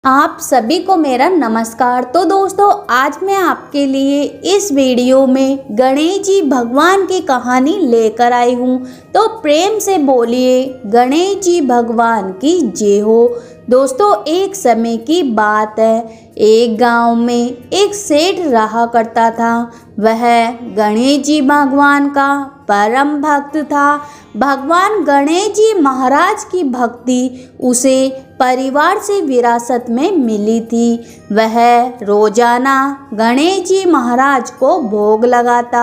आप सभी को मेरा नमस्कार। तो दोस्तों, आज मैं आपके लिए इस वीडियो में गणेश जी भगवान की कहानी लेकर आई हूँ। तो प्रेम से बोलिए गणेश जी भगवान की जय हो। दोस्तों, एक समय की बात है। एक गांव में एक सेठ रहा करता था। वह गणेश जी भगवान का परम भक्त था। भगवान गणेश जी महाराज की भक्ति उसे परिवार से विरासत में मिली थी। वह रोजाना गणेश जी महाराज को भोग लगाता,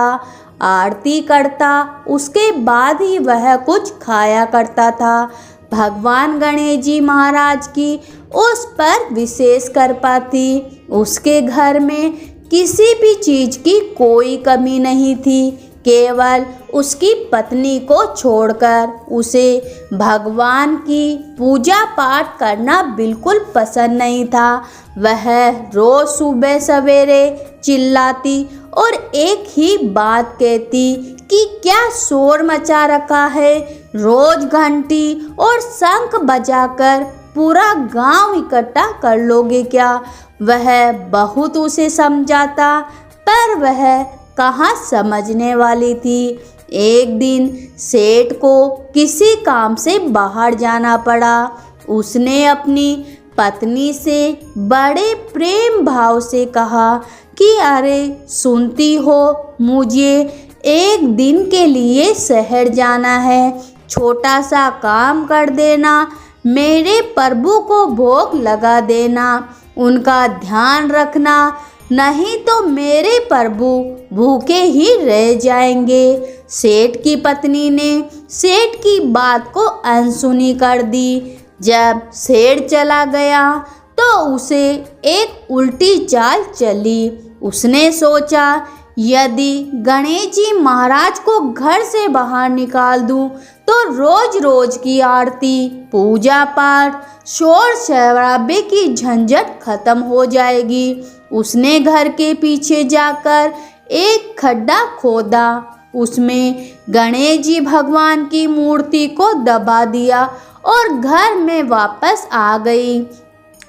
आरती करता, उसके बाद ही वह कुछ खाया करता था। भगवान गणेश जी महाराज की उस पर विशेष कृपा थी। उसके घर में किसी भी चीज की कोई कमी नहीं थी। केवल उसकी पत्नी को छोड़कर उसे भगवान की पूजा पाठ करना बिल्कुल पसंद नहीं था। वह रोज सुबह सवेरे चिल्लाती और एक ही बात कहती कि क्या शोर मचा रखा है। रोज घंटी और शंख बजाकर पूरा गांव इकट्ठा कर लोगे क्या। वह बहुत उसे समझाता, पर वह कहाँ समझने वाली थी। एक दिन सेठ को किसी काम से बाहर जाना पड़ा। उसने अपनी पत्नी से बड़े प्रेम भाव से कहा कि अरे सुनती हो, मुझे एक दिन के लिए शहर जाना है। छोटा सा काम कर देना, मेरे प्रभु को भोग लगा देना, उनका ध्यान रखना, नहीं तो मेरे प्रभु भूखे ही रह जाएंगे। सेठ की पत्नी ने सेठ की बात को अनसुनी कर दी। जब सेठ चला गया तो उसे एक उल्टी चाल चली। उसने सोचा, यदि गणेश जी महाराज को घर से बाहर निकाल दूं तो रोज रोज की आरती, पूजा पाठ, शोर शराबे की झंझट खत्म हो जाएगी। उसने घर के पीछे जाकर एक खड्डा खोदा, उसमें गणेश जी भगवान की मूर्ति को दबा दिया और घर में वापस आ गई।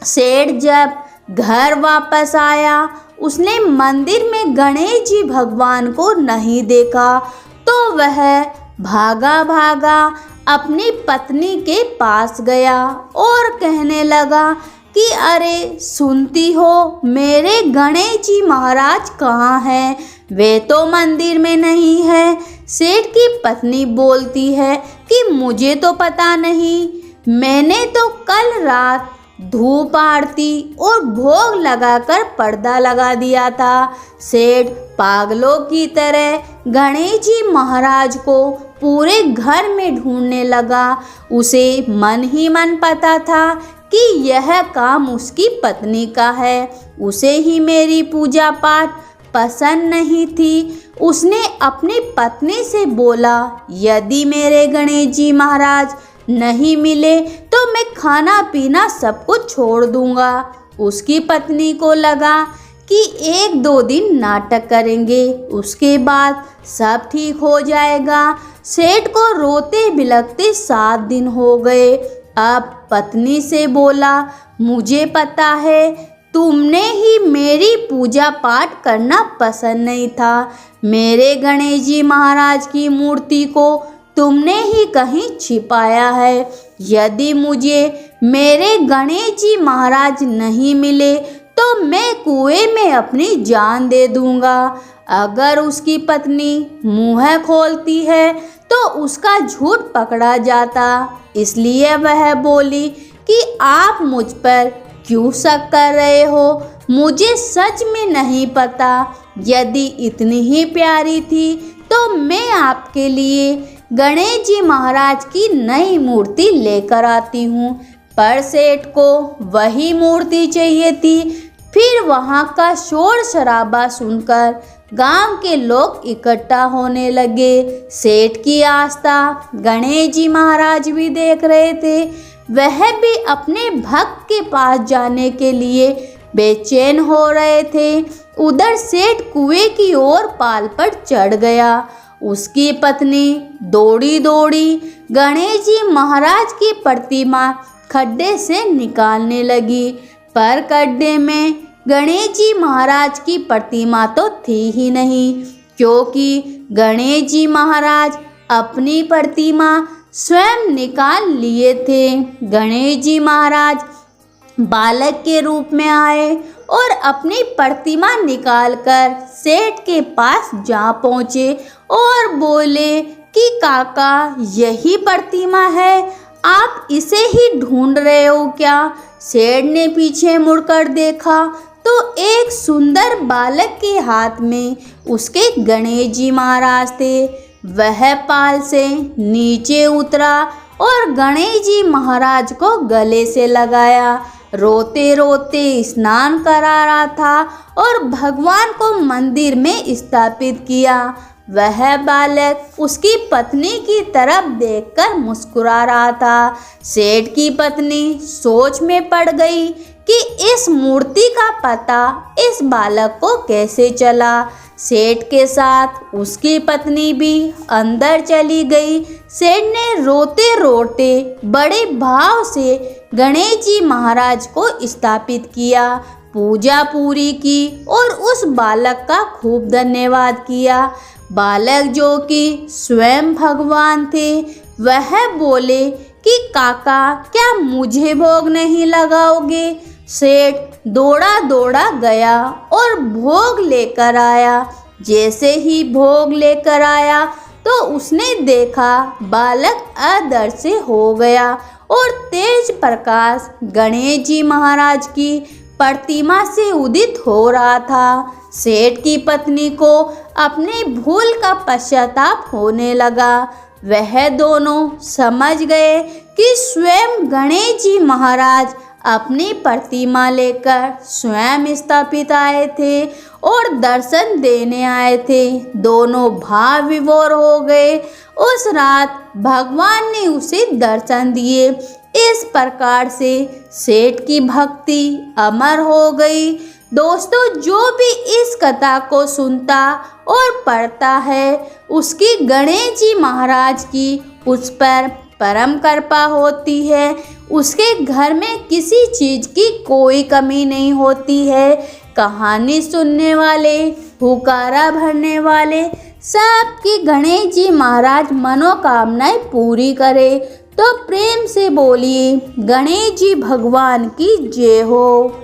सेठ जब घर वापस आया, उसने मंदिर में गणेश जी भगवान को नहीं देखा तो वह भागा भागा अपनी पत्नी के पास गया और कहने लगा कि अरे सुनती हो, मेरे गणेश जी महाराज कहाँ हैं? वे तो मंदिर में नहीं है। सेठ की पत्नी बोलती है कि मुझे तो पता नहीं, मैंने तो कल रात धूप आरती और भोग लगाकर पर्दा लगा दिया था। सेठ पागलों की तरह गणेश जी महाराज को पूरे घर में ढूंढने लगा। उसे मन ही मन पता था कि यह काम उसकी पत्नी का है। उसे ही मेरी पूजा पाठ पसंद नहीं थी। उसने अपनी पत्नी से बोला, यदि मेरे गणेश जी महाराज नहीं मिले तो मैं खाना पीना सब कुछ छोड़ दूंगा। उसकी पत्नी को लगा कि एक दो दिन नाटक करेंगे, उसके बाद सब ठीक हो जाएगा। सेठ को रोते बिलखते 7 दिन हो गए। अब पत्नी से बोला, मुझे पता है तुमने ही मेरी पूजा पाठ करना पसंद नहीं था। मेरे गणेश जी महाराज की मूर्ति को तुमने ही कहीं छिपाया है। यदि मुझे मेरे गणेश जी महाराज नहीं मिले तो मैं कुएं में अपनी जान दे दूंगा। अगर उसकी पत्नी मुंह खोलती है तो उसका झूठ पकड़ा जाता। इसलिए वह बोली कि आप मुझ पर क्यों शक कर रहे हो? मुझे सच में नहीं पता। यदि इतनी ही प्यारी थी तो मैं आपके लिए गणेश जी महाराज की नई मूर्ति लेकर आती हूँ। पर सेठ को वही मूर्ति चाहिए थी। फिर वहाँ का शोर शराबा सुनकर गांव के लोग इकट्ठा होने लगे। सेठ की आस्था गणेश जी महाराज भी देख रहे थे। वह भी अपने भक्त के पास जाने के लिए बेचैन हो रहे थे। उधर सेठ कुएं की ओर पाल पर चढ़ गया। उसकी पत्नी दौड़ी दौड़ी गणेश जी महाराज की प्रतिमा खड्डे से निकालने लगी। पर गड्ढे में गणेश जी महाराज की प्रतिमा तो थी ही नहीं, क्योंकि गणेश जी महाराज अपनी प्रतिमा स्वयं निकाल लिए थे। गणेश जी महाराज बालक के रूप में आए और अपनी प्रतिमा निकालकर सेठ के पास जा पहुँचे और बोले कि काका, यही प्रतिमा है, आप इसे ही ढूंढ रहे हो क्या? सेठ ने पीछे मुड़कर देखा तो एक सुंदर बालक के हाथ में उसके गणेश जी महाराज थे। वह पाल से नीचे उतरा और गणेश जी महाराज को गले से लगाया। रोते रोते स्नान करा रहा था और भगवान को मंदिर में स्थापित किया। वह बालक उसकी पत्नी की तरफ देखकर मुस्कुरा रहा था। सेठ की पत्नी सोच में पड़ गई कि इस मूर्ति का पता इस बालक को कैसे चला। सेठ के साथ उसकी पत्नी भी अंदर चली गई। सेठ ने रोते रोते बड़े भाव से गणेश जी महाराज को स्थापित किया, पूजा पूरी की और उस बालक का खूब धन्यवाद किया। बालक, जो कि स्वयं भगवान थे, वह बोले कि काका, क्या मुझे भोग नहीं लगाओगे? सेठ दौड़ा दौड़ा गया और भोग लेकर आया। जैसे ही भोग लेकर आया तो उसने देखा बालक अदृश्य हो गया और तेज प्रकाश गणेश जी महाराज की प्रतिमा से उदित हो रहा था। सेठ की पत्नी को अपनी भूल का पश्चाताप होने लगा। वह दोनों समझ गए कि स्वयं गणेश जी महाराज अपनी प्रतिमा लेकर स्वयं स्थापित आए थे और दर्शन देने आए थे। दोनों भाव विभोर हो गए। उस रात भगवान ने उसे दर्शन दिए। इस प्रकार से सेठ की भक्ति अमर हो गई। दोस्तों, जो भी इस कथा को सुनता और पढ़ता है, उसकी गणेश जी महाराज की उस पर परम कृपा होती है। उसके घर में किसी चीज की कोई कमी नहीं होती है। कहानी सुनने वाले, हुकारा भरने वाले सबकी गणेश जी महाराज मनोकामनाएं पूरी करे। तो प्रेम से बोलिए गणेश जी भगवान की जय हो।